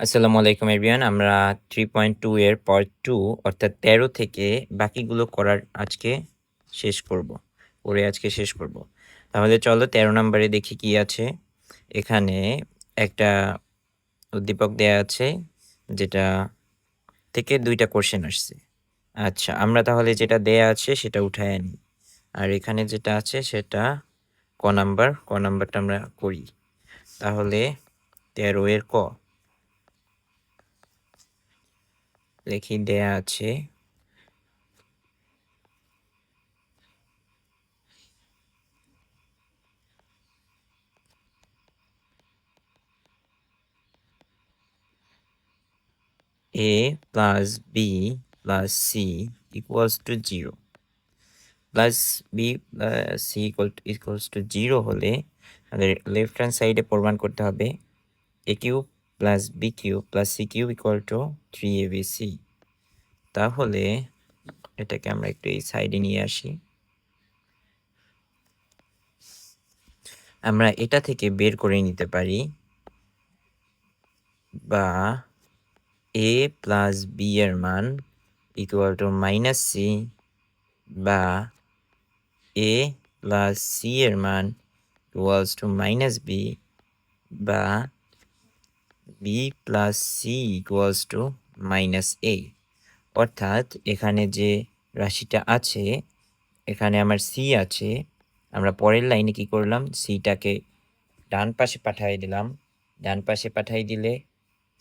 আসসালামু আলাইকুম এভরিওয়ান। আমরা 3.2 এর পার্ট 2 অর্থাৎ 13 থেকে বাকিগুলো করার আজকে শেষ করব। আজকে শেষ করব। তাহলে চলো 13 নম্বরে দেখি কি আছে। এখানে একটা উদ্দীপক দেয়া আছে যেটা থেকে 2টা কোশ্চেন আসছে। আচ্ছা, আমরা তাহলে যেটা দেয়া আছে সেটা উঠায় আনি। আর এখানে যেটা আছে সেটা ক নাম্বারটা আমরা করি। তাহলে 13 এর ক লিখি দেয়া আছে a plus b plus c equals to 0 plus b plus c equals to 0 হলে আমাদের লেফট হ্যান্ড সাইডে প্রমাণ করতে হবে a cube plus B cube plus C cube equal to 3abc। তাহলে এটাকে আমরা একটু এই সাইডে নিয়ে আসি। আমরা এটা থেকে বের করে নিতে পারি বা a প্লাস বি এর মান ইকুয়াল টু মাইনাস সি বা a প্লাস সি এর মান ইকুয়ালস টু মাইনাস বি বা b plus c equals to minus a. অর্থাৎ এখানে যে রাশিটা আছে, এখানে আমার সি আছে, আমরা পরের লাইনে কি করলাম, সিটাকে ডান পাশে পাঠিয়ে দিলাম। ডান পাশে পাঠিয়ে দিলে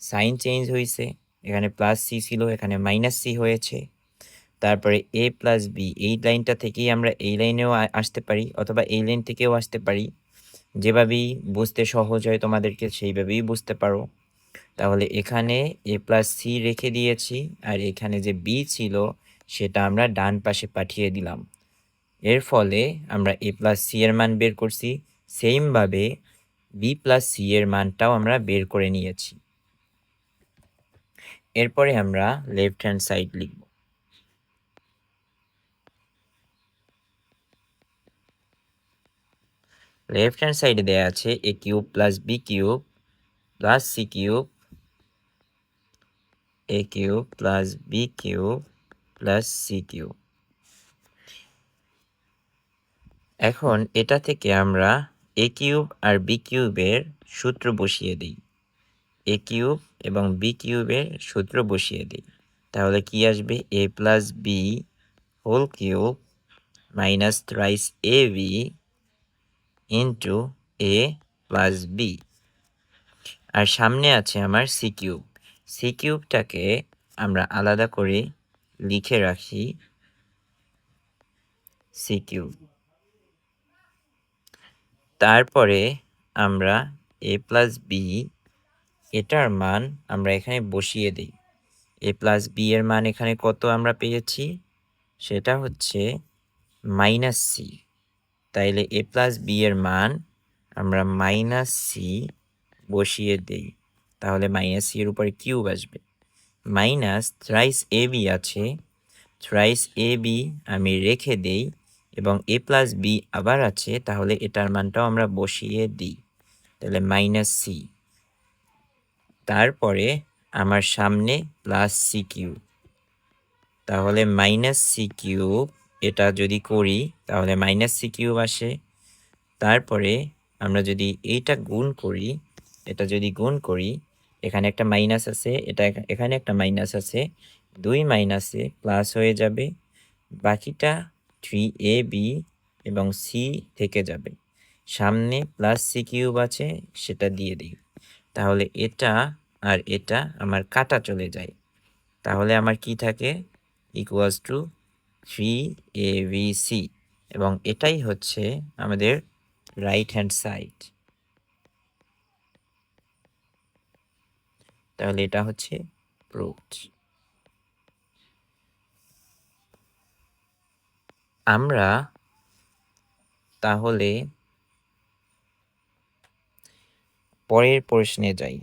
সাইন চেঞ্জ হয়েছে, এখানে প্লাস সি ছিল এখানে মাইনাস সি হয়েছে। তারপরে এ প্লাস বি, এই লাইনটা থেকেই আমরা এই লাইনেও আসতে পারি অথবা এই লাইন থেকেও আসতে পারি। যেভাবেই বুঝতে সহজ হয় তোমাদেরকে সেইভাবেই বুঝতে পারো। তাহলে এখানে এ প্লাস সি রেখে দিয়েছি আর এখানে যে বি ছিল সেটা আমরা ডান পাশে পাঠিয়ে দিলাম। এর ফলে আমরা এ প্লাস সি এর মান বের করছি। সেমভাবে বি প্লাস সি এর মানটাও আমরা বের করে নিয়েছি। এরপরে আমরা লেফট হ্যান্ড সাইড লিখব। লেফট হ্যান্ড সাইডে দেয়া আছে a cube plus B cube plus C cube, a cube plus B cube plus C cube. এখন এটা থেকে আমরা এ কিউব আর বি কিউবের সূত্র বসিয়ে দিই। এ কিউব এবং বি কিউবের সূত্র বসিয়ে দিই। তাহলে কি আসবে, a plus b whole cube minus thrice A B into a plus b. আর সামনে আছে আমার সি কিউব। সি কিউবটাকে আমরা আলাদা করে লিখে রাখি সি কিউব। তারপরে আমরা এ প্লাস বি এটার মান আমরা এখানে বসিয়ে দিই। এ প্লাস বি এর মান এখানে কত আমরা পেয়েছি, সেটা হচ্ছে মাইনাস সি। তাইলে এ প্লাস বি এর মান আমরা মাইনাস সি বসিয়ে দেই। তাহলে মাইনাস সি এর উপরে কিউব আসবে। মাইনাস থ্রাইস এ বি আছে, থ্রাইস এ বি আমি রেখে দেই এবং এ প্লাস বি আবার আছে, তাহলে এটার মানটাও আমরা বসিয়ে দিই। তাহলে মাইনাস সি। তারপরে আমার সামনে প্লাস সি কিউব, তাহলে মাইনাস সি কিউব। এটা যদি করি তাহলে মাইনাস সি কিউব আসে। তারপরে আমরা যদি এইটা গুণ করি, এটা যদি গুণ করি, এখানে একটা মাইনাস আছে, এখানে একটা মাইনাস আছে, দুই মাইনাসে প্লাস হয়ে যাবে। বাকিটা 3ab এবং সি থেকে যাবে। সামনে প্লাস সি কিউব আছে, সেটা দিয়ে দিই। তাহলে এটা আর এটা আমার কাটা চলে যায়। তাহলে আমার কি থাকে, ইকুয়ালস টু 3abc এবং এটাই হচ্ছে আমাদের রাইট হ্যান্ড সাইড। তাহলে এটা হচ্ছে প্রুভড। আমরা তাহলে পরের প্রশ্নে যাই।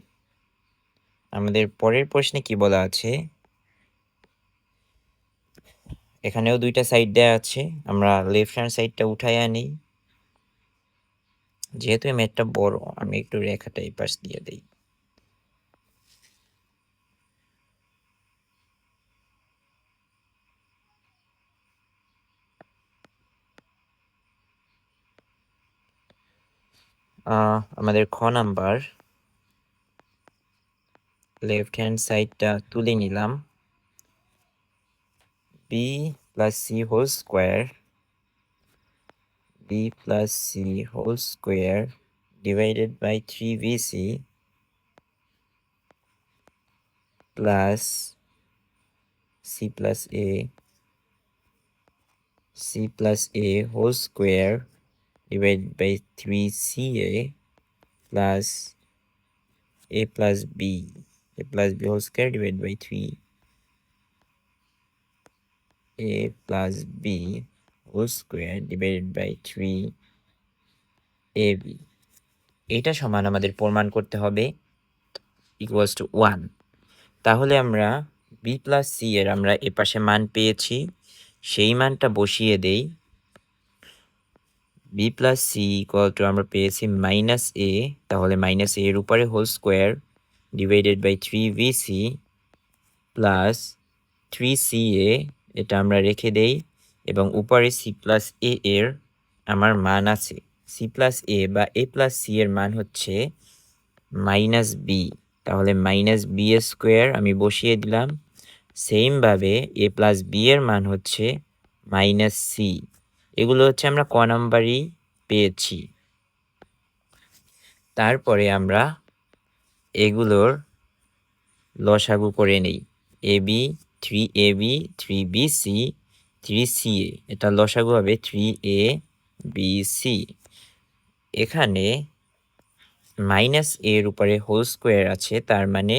আমাদের পরের প্রশ্নে কি বলা আছে, এখানেও দুইটা সাইড দেয়া আছে। আমরা লেফট হ্যান্ড সাইডটা উঠাই আনি। যেহেতু ম্যাথটা বড়, আমি একটু রেখাটা এই পাশ দিয়ে দিই। আমাদের খ নাম্বার লেফট হ্যান্ড সাইডটা তুলে নিলাম। b plus c whole square divided by 3bc plus c plus a whole square divided by 3ca plus a plus b whole square divided by 3a plus b whole square divided by 3ab। এটা সমান আমাদের প্রমাণ করতে হবে equals to 1। তাহলে আমরা b plus c এর আমরা এপাশে মান পেয়েছি, সেই মানটা বসিয়ে দেই। b plus c equal to আমরা পেয়েছি মাইনাস a, তাহলে মাইনাস a এর উপরে whole square divided by 3bc plus 3ca, এটা আমরা রেখে দেই এবং উপরে c প্লাস a এর আমার মান আছে। c প্লাস a বা a প্লাস c এর মান হচ্ছে মাইনাস b, তাহলে মাইনাস b স্কোয়ার আমি বসিয়ে দিলাম। সেমভাবে a প্লাস b এর মান হচ্ছে মাইনাস c। এগুলো হচ্ছে আমরা ক নাম্বারই পেয়েছি। তারপরে আমরা এগুলোর লসাগু করে নেই। ab 3ab 3bc 3ca, এটা লসাগু হবে 3abc। এখানে মাইনাস এর উপরে হোল স্কোয়ার আছে, তার মানে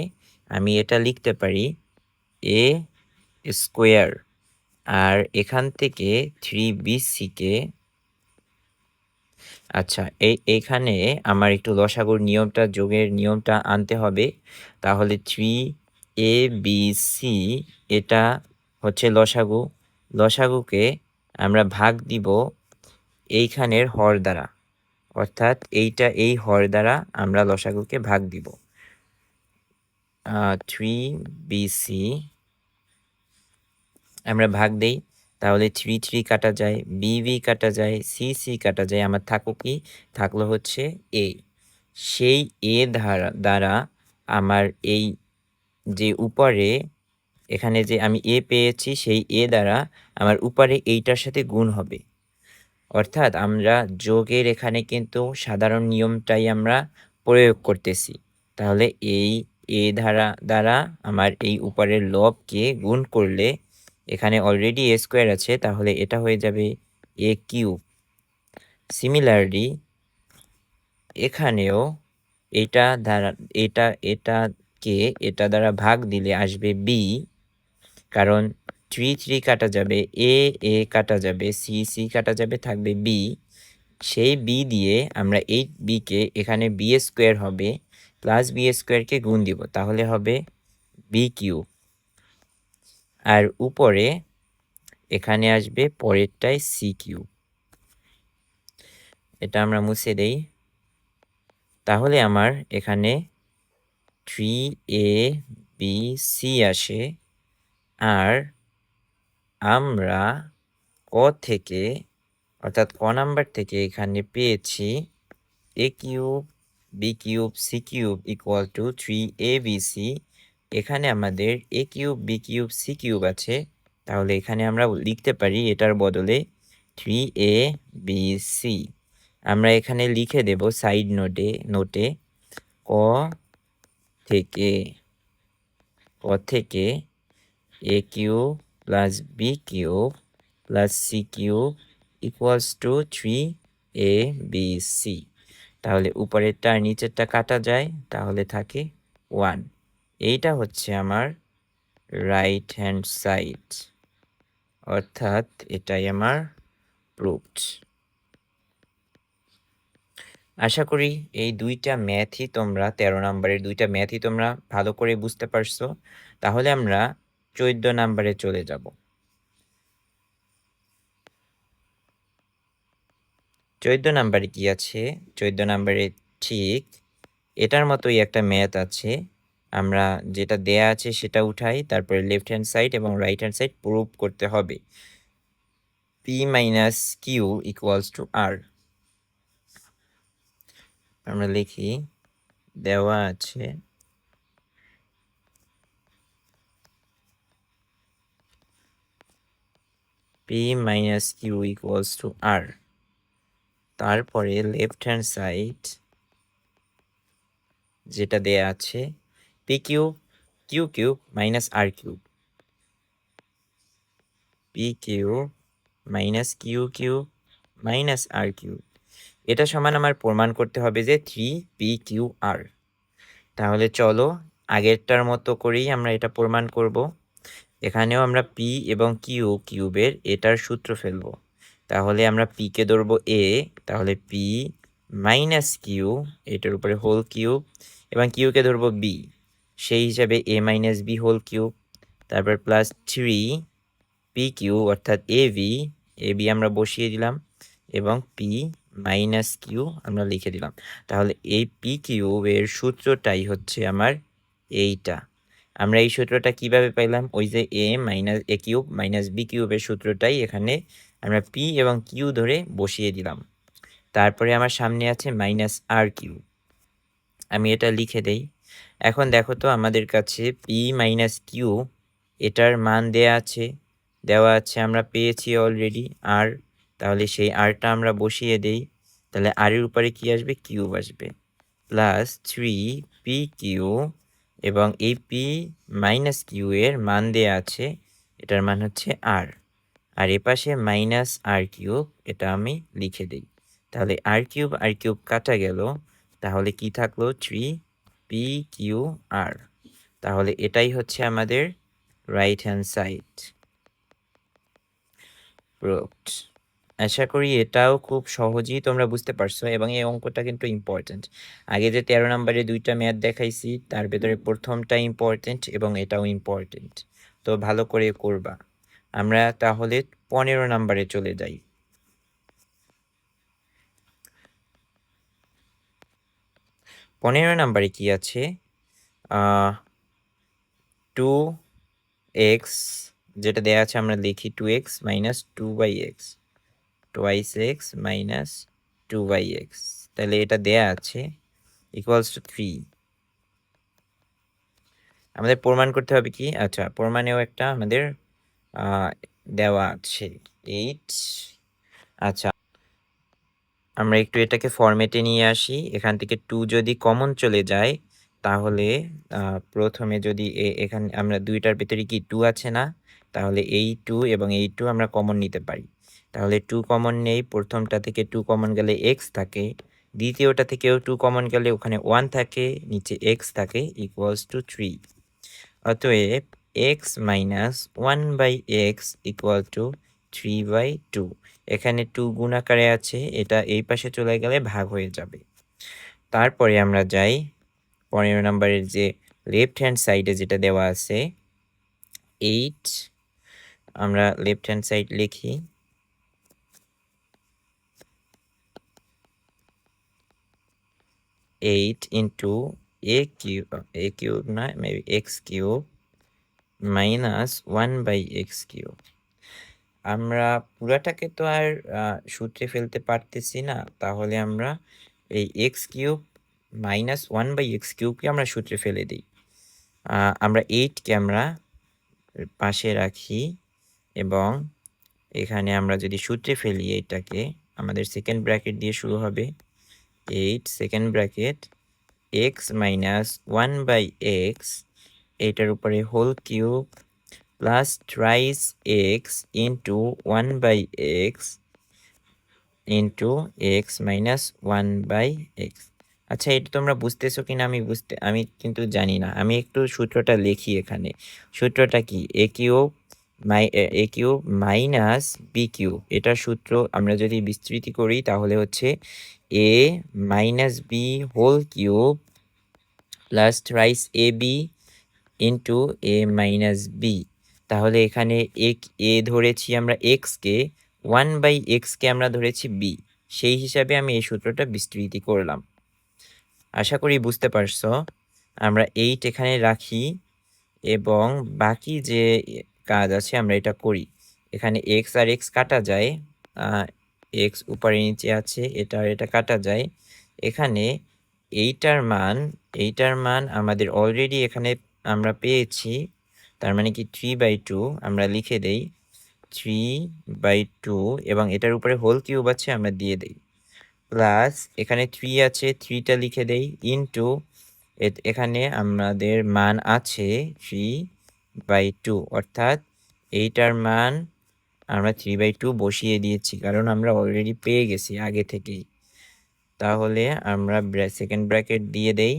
আমি এটা লিখতে পারি a স্কোয়ার। আর এখান থেকে 3bc কে, আচ্ছা এইখানে আমার একটু লসাগুর নিয়মটা, যোগের নিয়মটা আনতে হবে। তাহলে 3abc এটা হচ্ছে লসাগু। লসাগুকে আমরা ভাগ দিব এইখানের হর দ্বারা, অর্থাৎ এইটা এই হর দ্বারা আমরা লসাগুকে ভাগ দিব। 3bc আমরা ভাগ দেই, তাহলে 3 কাটা যায়, bv কাটা যায়, cc কাটা যায়, আমার থাকলো হচ্ছে a। সেই a দ্বারা আমার এই যে উপরে এখানে যে আমি a পেয়েছি, সেই a দ্বারা আমার উপরে এইটার সাথে গুণ হবে। অর্থাৎ আমরা যোগের এখানে কিন্তু সাধারণ নিয়মটাই আমরা প্রয়োগ করতেছি। তাহলে এই a দ্বারা আমার এই উপরের লবকে গুণ করলে, এখানে অলরেডি a স্কোয়ার আছে, তাহলে এটা হয়ে যাবে a কিউব। সিমিলারলি এখানেও এটাকে এটা দ্বারা ভাগ দিলে আসবে b, কারণ 3 কাটা যাবে, a কাটা যাবে, c কাটা যাবে, থাকবে b। সেই b দিয়ে আমরা এই b কে এখানে b স্কোয়ার হবে প্লাস b স্কোয়ারকে গুণ দিব, তাহলে হবে b কিউব। আর উপরে এখানে আসবে পরেরটাই c কিউব। এটা আমরা মুছে দেই, তাহলে আমার এখানে 3abc আসে। আর আমরা ক থেকে, অর্থাৎ ক নাম্বার থেকে এখানে পেয়েছি a cube b cube c cube equal to 3abc। এখানে আমাদের a cube b cube c cube আছে, তাহলে এখানে আমরা লিখতে পারি এটার বদলে 3abc। আমরা এখানে লিখে দেব সাইড নোটে ক থেকে a cube plus b cube plus c cube equals to 3abc। তাহলে উপরেরটা আর নিচেরটা কাটা যায়, তাহলে থাকে 1। এইটা হচ্ছে আমার রাইট হ্যান্ড সাইড, অর্থাৎ এটাই আমার প্রুফড। আশা করি এই দুইটা ম্যাথই তোমরা 13 নম্বরের দুইটা ম্যাথই তোমরা ভালো করে বুঝতে পারছো। তাহলে আমরা 14 নম্বরে চলে যাব। 14 নম্বরে কি আছে? 14 নম্বরে ঠিক এটার মতোই একটা ম্যাথ আছে। আমরা যেটা দেয়া আছে সেটা উঠাই, তারপরে লেফট হ্যান্ড সাইড এবং রাইট হ্যান্ড সাইড প্রুভ করতে হবে। p - q = r। আমরা লিখি দেওয়া আছে p minus q equals to r, তারপরে লেফট হ্যান্ড সাইড যেটা দেয়া আছে p q q cube minus r cube, p q minus q cube minus r cube, এটা সমান আমার প্রমাণ করতে হবে যে 3p/q/r। তাহলে চলো আগেরটার মতো করেই আমরা এটা প্রমাণ করব। এখানেও আমরা p এবং q কিউবের এটার সূত্র ফেলব। তাহলে আমরা p কে ধরবো a, তাহলে p মাইনাস কিউ এটার উপরে হোল কিউব, এবং q কে ধরবো b, সেই হিসাবে a minus b whole cube, তারপর প্লাস 3p/q অর্থাৎ ab আমরা বসিয়ে দিলাম এবং p মাইনাস কিউ আমরা লিখে দিলাম। তাহলে এই পি কিউবের সূত্রটাই হচ্ছে আমার এইটা। আমরা এই সূত্রটা কিভাবে পাইলাম? ওই যে এ মাইনাস এ কিউব মাইনাস বি কিউবের সূত্রটাই এখানে আমরা পি এবং কিউ ধরে বসিয়ে দিলাম। তারপরে আমার সামনে আছে মাইনাস আর কিউ, আমি এটা লিখে দেই। এখন দেখো তো আমাদের কাছে পি মাইনাস কিউ এটার মান দেওয়া আছে আমরা পেয়েছি অলরেডি আর, তাহলে সেই আরটা আমরা বসিয়ে দেই। তাহলে আর এর উপরে কি আসবে? কিউব আসবে, প্লাস 3p/q, এবং এই পি মাইনাস কিউ এর মান দেয়া আছে, এটার মান হচ্ছে আর, আর এপাশে মাইনাস আর কিউব, এটা আমি লিখে দিই। তাহলে আর কিউব কাটা গেল, তাহলে কি থাকলো? 3p/q/r। তাহলে এটাই হচ্ছে আমাদের রাইট হ্যান্ড সাইড প্রুভড। আশা করি এটাও খুব সহজেই তোমরা বুঝতে পারছো, এবং এই অঙ্কটা কিন্তু ইম্পর্টেন্ট। আগে যে 13 নম্বরে দুইটা ম্যাথ দেখাইছি তার ভেতরে প্রথমটা ইম্পর্টেন্ট এবং এটাও ইম্পর্টেন্ট, তো ভালো করে করবা। আমরা তাহলে 15 নম্বরে চলে যাই। 15 নম্বরে কি আছে? 2x যেটা দেয়া আছে আমরা লিখি 2x minus 2/x, twice x minus 2/x, তাহলে এটা দেয়া আছে ইকুয়ালস টু 3। আমাদের প্রমাণ করতে হবে কি? আচ্ছা, প্রমাণেও একটা আমাদের দেওয়া আছে 8। আচ্ছা, আমরা একটু এটাকে ফরম্যাটে নিয়ে আসি। এখান থেকে 2 যদি কমন চলে যায় তাহলে প্রথমে যদি এখানে আমরা দুইটার ভিতরে কি 2 আছে না, তাহলে এই 2 এবং এই 2 আমরা কমন নিতে পারি। তাহলে 2 কমন নেই, প্রথমটা থেকে 2 কমন গেলে x থাকে, দ্বিতীয়টা থেকেও 2 কমন গেলে ওখানে 1 থাকে, নিচে x থাকে, ইকুয়ালস টু 3। অতএব x minus 1/x equal to 3/2। এখানে 2 গুণ আকারে আছে, এটা এই পাশে চলে গেলে ভাগ হয়ে যাবে। তারপরে আমরা যাই 15 নম্বরের যে লেফট হ্যান্ড সাইডে যেটা দেওয়া আছে 8, আমরা লেফট হ্যান্ড সাইড লিখি 8 ইন্টু a কিউব না, maybe x cube minus 1/x cube. আমরা পুরাটাকে তো আর সূত্রে ফেলতে পারতেছি না, তাহলে আমরা এই এক্স কিউব মাইনাস 1/x কিউবকে আমরা সূত্রে ফেলে দিই। আমরা 8কে আমরা পাশে রাখি, এবং এখানে আমরা যদি সূত্রে ফেলি এটাকে, আমাদের সেকেন্ড ব্র্যাকেট দিয়ে শুরু হবে 8 second bracket x minus 1/x, এটার উপরে whole cube plus thrice x into 1/x into x minus 1/x। আচ্ছা, এটা তোমরা বুঝতেছো কিনা আমি কিন্তু জানি না। আমি একটু সূত্রটা লিখি এখানে। সূত্রটা কি? A cube minus B cube, এটার সূত্র আমরা যদি বিস্তৃতি করি তাহলে হচ্ছে a minus B whole cube plus thrice A B into A minus B. তাহলে এখানে এ ধরেছি আমরা এক্সকে, 1/x-কে আমরা ধরেছি বি, সেই হিসাবে আমি এই সূত্রটা বিস্তৃতি করলাম। আশা করি বুঝতে পারছো। আমরা 8 এখানে রাখি এবং বাকি যে কাজ আছে আমরা এটা করি। এখানে x আর x কাটা যায়, x উপরে নিচে আছে, এটা আর এটা কাটা যায়। এখানে এইটার মান আমাদের অলরেডি এখানে আমরা পেয়েছি, তার মানে কি 3/2 আমরা লিখে দেই 3/2 এবং এটার উপরে হোল কিউব আছে আমরা দিয়ে দেই, প্লাস এখানে 3 আছে 3টা লিখে দেই ইনটু এখানে আমাদের মান আছে 3/2, অর্থাৎ এইটার মান আমরা 3/2 বসিয়ে দিয়েছি কারণ আমরা অলরেডি পেয়ে গেছি আগে থেকেই। তাহলে আমরা সেকেন্ড ব্র্যাকেট দিয়ে দেই।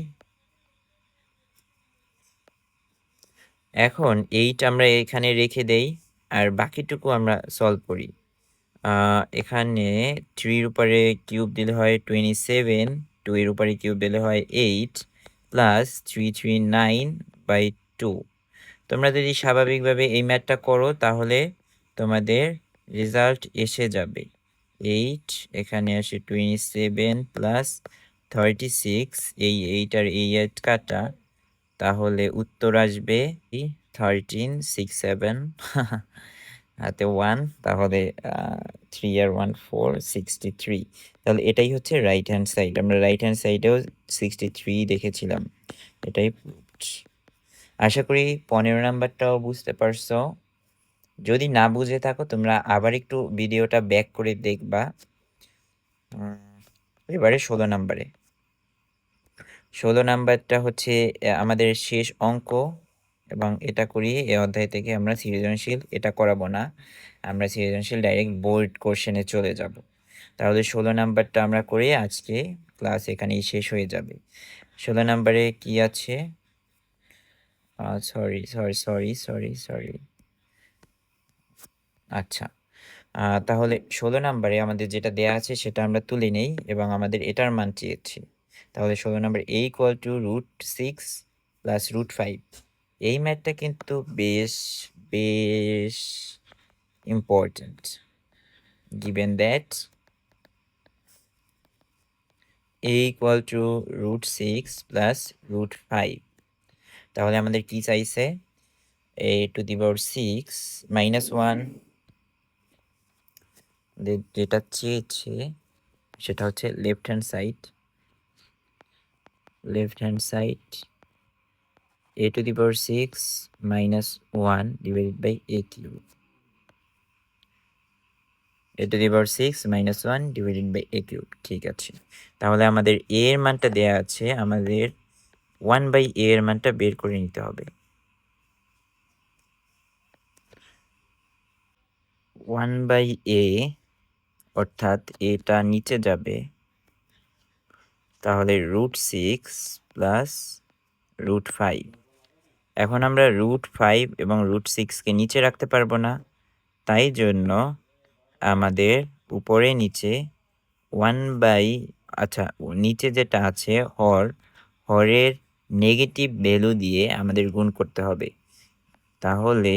এখন 8 আমরা এখানে রেখে দেই আর বাকিটুকু আমরা সলভ করি। এখানে 3 এর উপরে কিউব দিলে হয় 27, 2 এর উপরে কিউব দিলে হয় 8 প্লাস 339/2। তোমরা যদি স্বাভাবিকভাবে এই ম্যাথটা করো তাহলে তোমাদের রেজাল্ট এসে যাবে 8, এখানে আসে 27 প্লাস 36, এই 8 আর এই 8 কাটা, তাহলে উত্তর আসবে 1367 হাতে 1, তাহলে 3 আর 1 4, 63। তাহলে এটাই হচ্ছে রাইট হ্যান্ড সাইড। আমরা রাইট হ্যান্ড সাইডেও 63 দেখেছিলাম, এটাই proved। আশা করি 15 নাম্বারটাও বুঝতে পারছো। যদি না বুঝে থাকো তোমরা আবার একটু ভিডিওটা ব্যাক করে দেখবা। এবারে 16 নাম্বারে, 16 নাম্বারটা হচ্ছে আমাদের শেষ অঙ্ক এবং এটা করি এই অধ্যায় থেকে। আমরা সৃজনশীল এটা করাবো না, আমরা সৃজনশীল ডাইরেক্ট বোর্ড কোশ্চেনে চলে যাব। তাহলে 16 নাম্বারটা আমরা করে আজকে ক্লাস এখানেই শেষ হয়ে যাবে। 16 নাম্বারে কি আছে? সরি। আচ্ছা, তাহলে 16 নাম্বারে আমাদের যেটা দেয়া আছে সেটা আমরা তুলে নেই এবং আমাদের এটার মান চেয়েছি। তাহলে 16 number a equal to √6 plus √5। এই ম্যাথটা কিন্তু বেশ important, given that a equal to √6 plus √5। তাহলে আমাদের কি চাইছে? a to the power 6 minus 1, যেটা চেয়েছে সেটা হচ্ছে left hand side a to the power 6 minus 1 divided by a cube, a to the power 6 minus 1 divided by a cube। ঠিক আছে, তাহলে আমাদের a এর মানটা দেয়া আছে, আমাদের 1/a এর মানটা বের করে নিতে হবে। 1/a অর্থাৎ এটা নিচে যাবে, তাহলে √6 প্লাস √5। এখন আমরা √5 এবং √6কে নিচে রাখতে পারবো না, তাই জন্য আমাদের উপরে নিচে আচ্ছা নিচে যেটা আছে হরের নেগেটিভ ভ্যালু দিয়ে আমাদের গুণ করতে হবে। তাহলে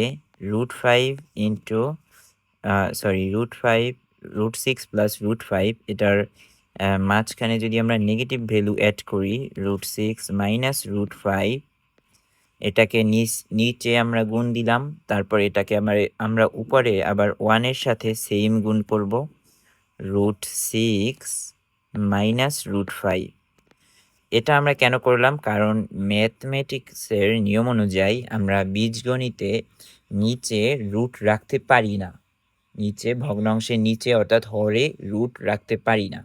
√6 প্লাস √5 এটার মাঝখানে যদি আমরা নেগেটিভ ভ্যালু অ্যাড করি √6 মাইনাস √5, এটাকে নিচে আমরা গুণ দিলাম, তারপর এটাকে আমরা উপরে আবার 1-এর সাথে সেম গুণ করব, √6 মাইনাস √5। এটা আমরা কেন করলাম? কারণ ম্যাথমেটিক্সের নিয়ম অনুযায়ী আমরা বীজগণিতে নিচে রুট রাখতে পারি না, নিচে ভগ্নাংশের নিচে অর্থাৎ হরে রুট রাখতে পারি না।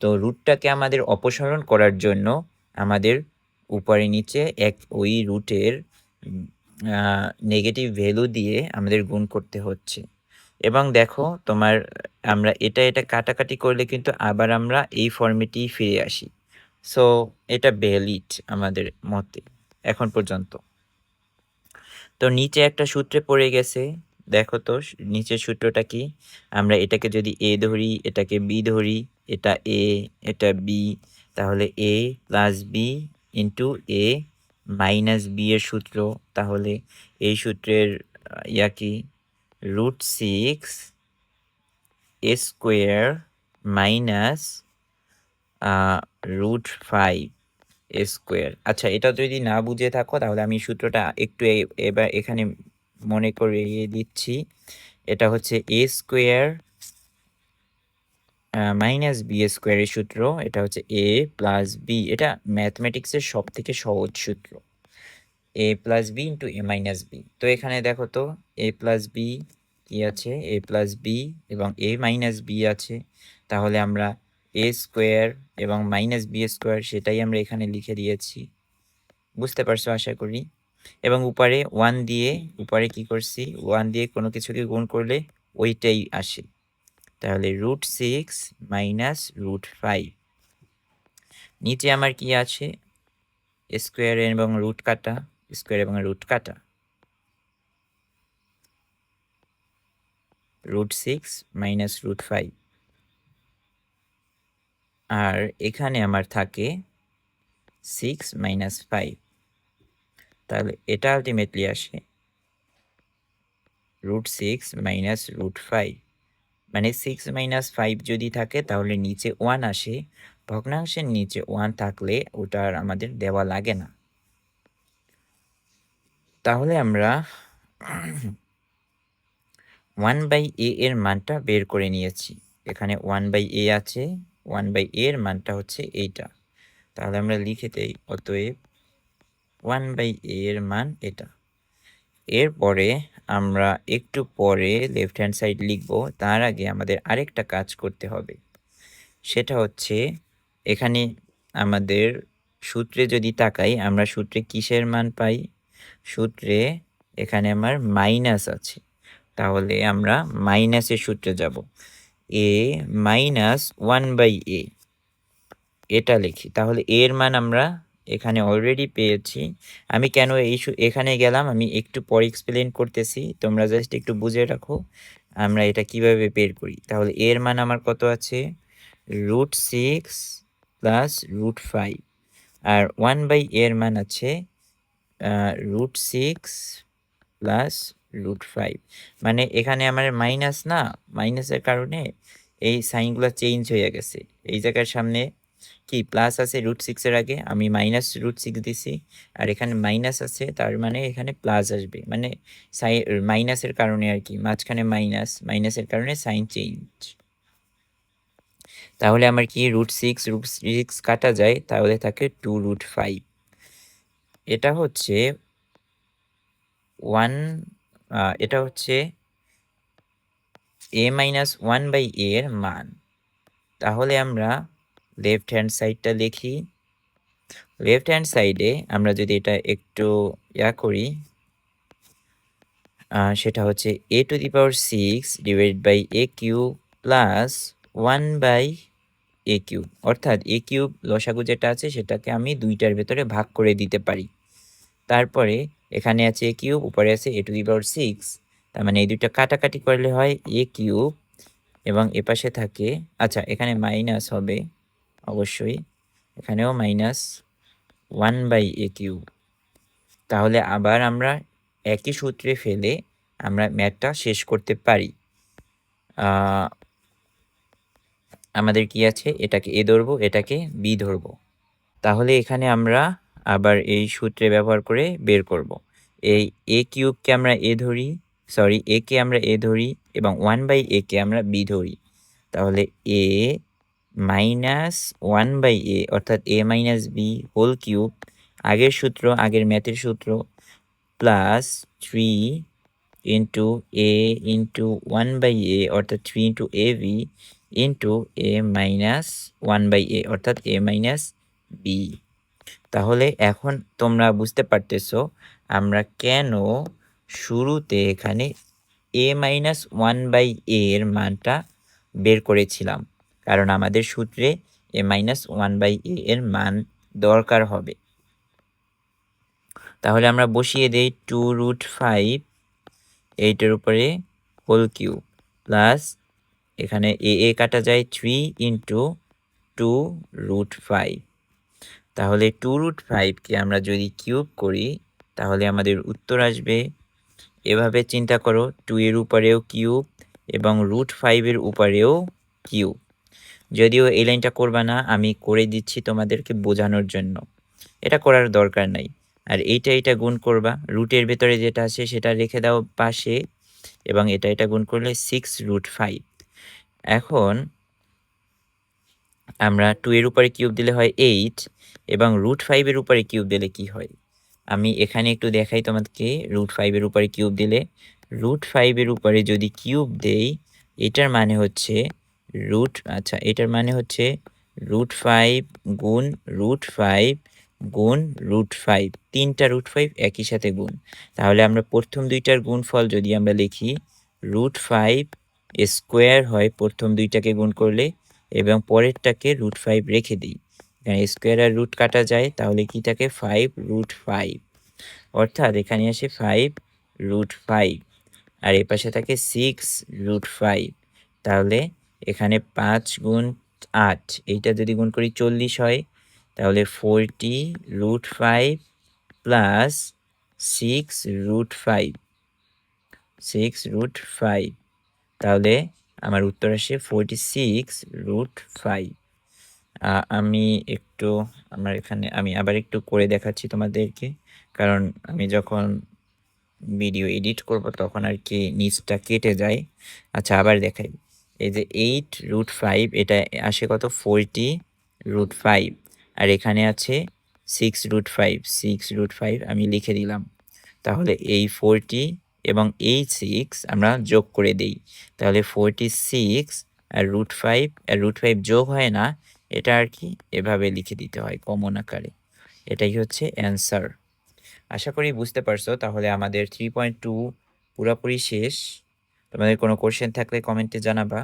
তো রুটটাকে আমাদের অপসারণ করার জন্য আমাদের উপরে নিচে ওই রুটের নেগেটিভ ভ্যালু দিয়ে আমাদের গুণ করতে হচ্ছে। এবং দেখো আমরা এটা কাটাকাটি করলে কিন্তু আবার আমরা এই ফর্মেটেই ফিরে আসি। সো এটা ভ্যালিড আমাদের মতে এখন পর্যন্ত। তো নিচে একটা সূত্রে পড়ে গেছে, দেখো তো নিচের সূত্রটা কি? আমরা এটাকে যদি a ধরি, এটাকে b ধরি, এটা a এটা b, তাহলে a plus b into a minus b এর সূত্র। তাহলে এই সূত্রের কি? √6 a square minus √5 a square. আচ্ছা, এটা যদি না বুঝে থাকো তাহলে আমি সূত্রটা একটু এবার এখানে মনে করিয়ে দিচ্ছি। এটা হচ্ছে a স্কোয়ার মাইনাস বি স্কোয়ারের সূত্র, এটা হচ্ছে এ প্লাস বি। এটা ম্যাথমেটিক্সের সব থেকে সহজ সূত্র, এ plus B into A minus B. তো এখানে দেখো তো এ প্লাস বি কি আছে, এ প্লাস বি এবং এ মাইনাস বি আছে। তাহলে আমরা এ স্কোয়ার এবং মাইনাস বি স্কোয়ার সেটাই আমরা এখানে লিখে দিয়েছি, বুঝতে পারছো আশা করি। এবং উপরে ওয়ান দিয়ে, উপরে কি করছি, ওয়ান দিয়ে কোনো কিছুকে গুণ করলে ওইটাই আসে। তাহলে √6 মাইনাস √5। নিচে আমার কি আছে, স্কোয়ার এবং রুট কাটা, স্কোয়ার এবং রুট কাটা, √6 মাইনাস √5। আর এখানে আমার থাকে 6 মাইনাস 5। তাহলে এটা আলটিমেটলি আসে √6 মাইনাস √5। মানে 6 মাইনাস 5 যদি থাকে তাহলে নিচে 1 আসে। ভগ্নাংশের নিচে 1 থাকলে ওটা আর আমাদের দেওয়া লাগে না। তাহলে আমরা 1/a এর মানটা বের করে নিয়েছি। এখানে 1/a আছে, 1/a এর মানটা হচ্ছে এইটা। তাহলে আমরা লিখে দেই, অতএব 1/a এর মান এটা। এরপরে আমরা একটু পরে লেফট হ্যান্ড সাইড লিখব, তার আগে আমাদের আরেকটা কাজ করতে হবে। সেটা হচ্ছে এখানে আমাদের সূত্রে যদি তাকাই, আমরা সূত্রে কিসের মান পাই, সূত্রে এখানে আমার মাইনাস আছে। তাহলে আমরা মাইনাসের সূত্রে যাব, এ মাইনাস 1/a এটা লিখি। তাহলে এর মান আমরা এখানে অলরেডি পেয়েছি। আমি কেন এখানে গেলাম আমি একটু পরে এক্সপ্লেন করতেছি, তোমরা জাস্ট একটু বুঝে রাখো আমরা এটা কিভাবে বের করি। তাহলে এর মান আমার কত আছে, √6 প্লাস √5। আর 1/a এর মান আছে √6 প্লাস √5। মানে এখানে আমার মাইনাস না, মাইনাসের কারণে এই সাইনগুলো চেঞ্জ হয়ে গেছে। এই জায়গার সামনে কি প্লাস আছে √6 এর আগে, আমি মাইনাস √6 দিছি। আর এখানে মাইনাস আছে, তার মানে এখানে প্লাস আসবে। মানে মাইনাসের কারণে আর কি, মাঝখানে মাইনাস, মাইনাসের কারণে সাইন চেঞ্জ। তাহলে আমার কি √6 কাটা যায়, তাহলে থাকে 2√5। এটা হচ্ছে এটা হচ্ছে a মাইনাস 1/a এর মান। তাহলে আমরা লেফট হ্যান্ড সাইডটা লিখি। লেফট হ্যান্ড সাইডে আমরা যদি এটা একটু করি, সেটা হচ্ছে a⁶ divide by a³ plus 1/a³, অর্থাৎ a³ লসাগু যেটা আছে সেটাকে আমি দুইটার ভেতরে ভাগ করে দিতে পারি। তারপরে এখানে আছে a³ উপরে আছে a⁶, তার মানে এই দুইটা কাটাকাটি করলে হয় a³ এবং এপাশে থাকে, আচ্ছা এখানে মাইনাস হবে অবশ্যই, এখানেও মাইনাস 1/a³। তাহলে আবার আমরা একই সূত্রে ফেলে আমরা ম্যাথটা শেষ করতে পারি। আমাদের কি আছে, এটাকে a ধরবো, এটাকে b ধরবো। তাহলে এখানে আমরা আবার এই সূত্রে ব্যবহার করে বের করব। এই a³ আমরা a কে আমরা a ধরি এবং 1/a কে আমরা b ধরি। তাহলে a মাইনাস 1/a অর্থাৎ a minus b whole cube, আগের সূত্র, আগের ম্যাথের সূত্র, plus 3 into a into 1/a অর্থাৎ 3 into ab into a minus 1/a অর্থাৎ a মাইনাস b। তাহলে এখন তোমরা বুঝতে পারতেছো আমরা কেন শুরুতে এখানে a মাইনাস 1/a এর মানটা বের করেছিলাম, কারণ আমাদের সূত্রে a মাইনাস 1/a এর মান দরকার হবে। তাহলে আমরা বসিয়ে দেই 2√5 এইটার উপরে হোল কিউব প্লাস এখানে a কাটা যায় 3 ইন্টু 2√5। তাহলে 2√5কে আমরা যদি কিউব করি তাহলে আমাদের উত্তর আসবে, এভাবে চিন্তা করো, 2 এর উপরেও কিউব এবং √5 এর উপরেও কিউব। যদিও এই লাইনটা করবা না, আমি করে দিচ্ছি তোমাদেরকে বোঝানোর জন্য, এটা করার দরকার নাই। আর এইটা গুণ করবা, রুটের ভেতরে যেটা আছে সেটা রেখে দাও পাশে এবং এটা গুণ করলে 6√5। এখন আমরা 2 এর উপরে কিউব দিলে হয় 8 এবং √5 এর উপরে কিউব দিলে কি হয়? আমি এখানে একটু দেখাই তোমাদেরকে। √5 এর উপরে কিউব দিলে, √5 এর উপরে যদি কিউব দেই, এটার মানে হচ্ছে এটার মানে হচ্ছে √5 গুণ √5 গুণ √5, 3টা √5 একই সাথে গুণ। তাহলে আমরা প্রথম 2টার গুণফল যদি আমরা লিখি, √5 স্কোয়ার হয় প্রথম 2টাকে গুণ করলে, এবং পরেরটাকে √5 রেখে দিই। এখানে স্কোয়ার আর রুট কাটা যায়, তাহলে কি থাকে 5√5, অর্থাৎ এখানে আসে 5√5, আর এ পাশে থাকে 6√5। তাহলে এখানে 5 গুণ 8, এইটা যদি গুণ করি 40 হয়। তাহলে 40√5 প্লাস 6√5, তাহলে আমার উত্তর আসে 46√5। আমি একটু আমি আবার একটু করে দেখাচ্ছি তোমাদেরকে, কারণ আমি যখন ভিডিও এডিট করব তখন আর কি নিচটা কেটে যায়। আচ্ছা, আবার দেখাই। এই যে 8√5, এটা আসে কত 40√5, আর এখানে আছে 6√5 আমি লিখে দিলাম। তাহলে এই 40 এবং এই 6 আমরা যোগ করে দেই, তাহলে 46 আর √5, আর √5 যোগ হয় না, এটা আর কি এভাবে লিখে দিতে হয় কমন আকারে। এটাই হচ্ছে অ্যান্সার। আশা করি বুঝতে পারছো। তাহলে আমাদের 3.2 পুরোপুরি শেষ। তোমাদের কোনো কোশ্চেন থাকলে কমেন্টে জানাবা।